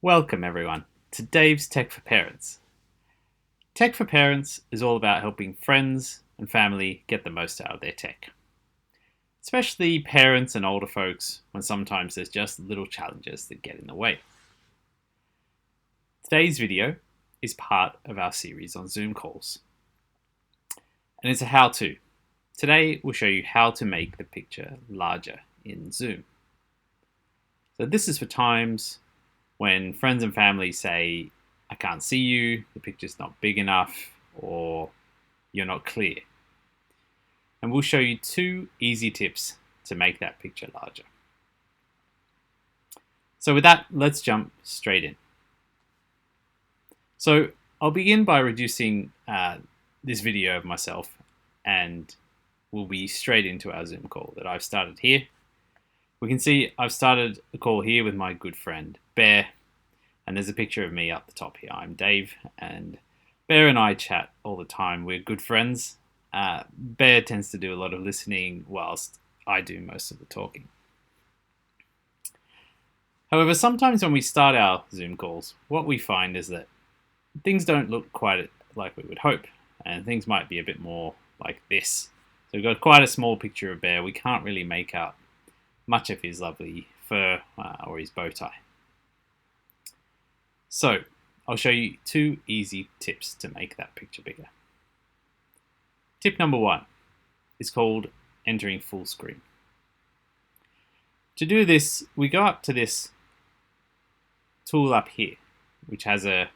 Welcome everyone to Dave's Tech for Parents. Tech for Parents is all about helping friends and family get the most out of their tech. Especially parents and older folks when sometimes there's just little challenges that get in the way. Today's video is part of our series on Zoom calls. And it's a how-to. Today we'll show you how to make the picture larger in Zoom. So this is for times when friends and family say, I can't see you, the picture's not big enough, or you're not clear. And we'll show you 2 easy tips to make that picture larger. So with that, let's jump straight in. So I'll begin by reducing this video of myself, and we'll be straight into our Zoom call that I've started here. We can see I've started a call here with my good friend Bear, and there's a picture of me up the top here. I'm Dave, and Bear and I chat all the time. We're good friends. Bear tends to do a lot of listening whilst I do most of the talking. However, sometimes when we start our Zoom calls, what we find is that things don't look quite like we would hope, and things might be a bit more like this. So we've got quite a small picture of Bear. We can't really make out much of his lovely fur or his bow tie. So I'll show you 2 easy tips to make that picture bigger. Tip number 1 is called entering full screen. To do this, we go up to this tool up here, which has a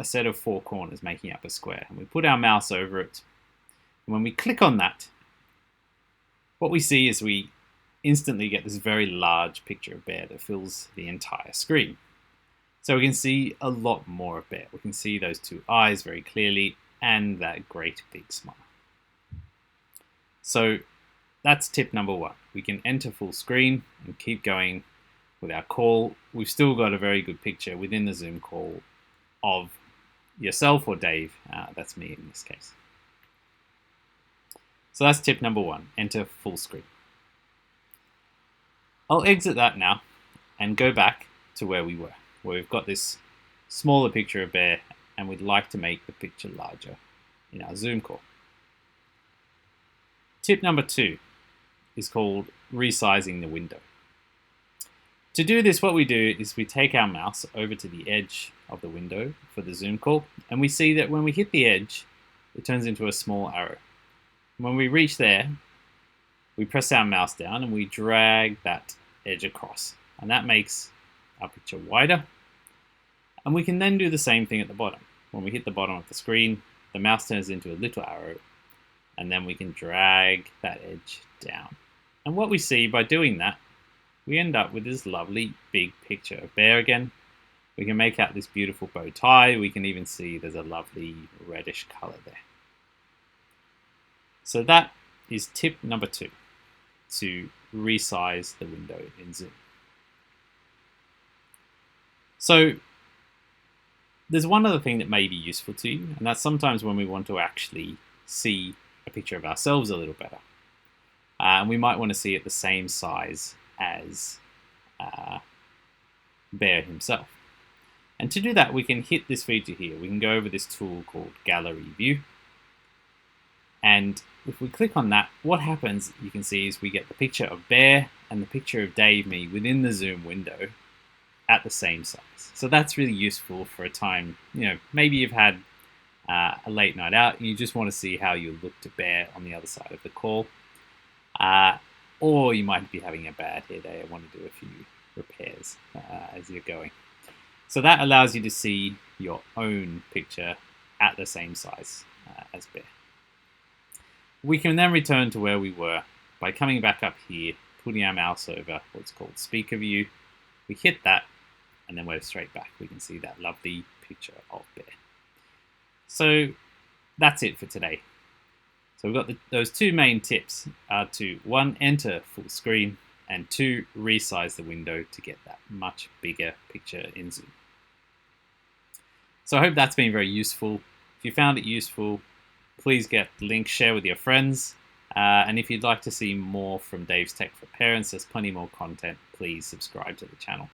set of 4 corners making up a square, and we put our mouse over it. And when we click on that, what we see is we instantly get this very large picture of Bear that fills the entire screen. So we can see a lot more of Bear. We can see those 2 eyes very clearly and that great big smile. So that's tip number 1. We can enter full screen and keep going with our call. We've still got a very good picture within the Zoom call of yourself or Dave. That's me in this case. So that's tip number 1, enter full screen. I'll exit that now and go back to where we were, where we've got this smaller picture of Bear and we'd like to make the picture larger in our Zoom call. Tip number 2 is called resizing the window. To do this, what we do is we take our mouse over to the edge of the window for the Zoom call, and we see that when we hit the edge, it turns into a small arrow. When we reach there, we press our mouse down and we drag that edge across, and that makes our picture wider. And we can then do the same thing at the bottom. When we hit the bottom of the screen, the mouse turns into a little arrow, and then we can drag that edge down. And what we see by doing that, we end up with this lovely big picture of Bear again. We can make out this beautiful bow tie. We can even see there's a lovely reddish color there. So that is tip number 2, to resize the window in Zoom. So there's one other thing that may be useful to you, and that's sometimes when we want to actually see a picture of ourselves a little better. And we might want to see it the same size as Bear himself. And to do that, we can hit this feature here. We can go over this tool called Gallery View. And if we click on that, what happens, you can see, is we get the picture of Bear and the picture of Dave, me, within the Zoom window at the same size. So that's really useful for a time, maybe you've had a late night out and you just want to see how you look to Bear on the other side of the call. Or you might be having a bad hair day and want to do a few repairs as you're going. So that allows you to see your own picture at the same size as Bear. We can then return to where we were by coming back up here, putting our mouse over what's called speaker view. We hit that, and then we're straight back. We can see that lovely picture of Bear. So that's it for today. So we've got those 2 main tips are to 1, enter full screen, and 2, resize the window to get that much bigger picture in Zoom. So I hope that's been very useful. If you found it useful, please get the link, share with your friends. And if you'd like to see more from Dave's Tech for Parents, there's plenty more content. Please subscribe to the channel.